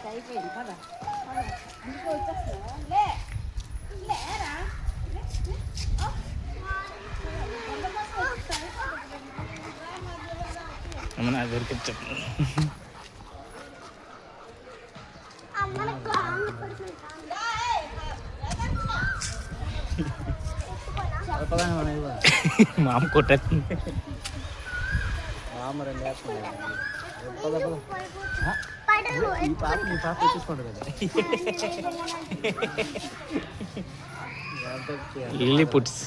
అయిపోయింది పద అందుకే వచ్చేస్తున్నా లే లేరా అమ్మ దొరికి మామ కొట్టేస్తుంది మామ రెండు లిల్లీ పుట్స్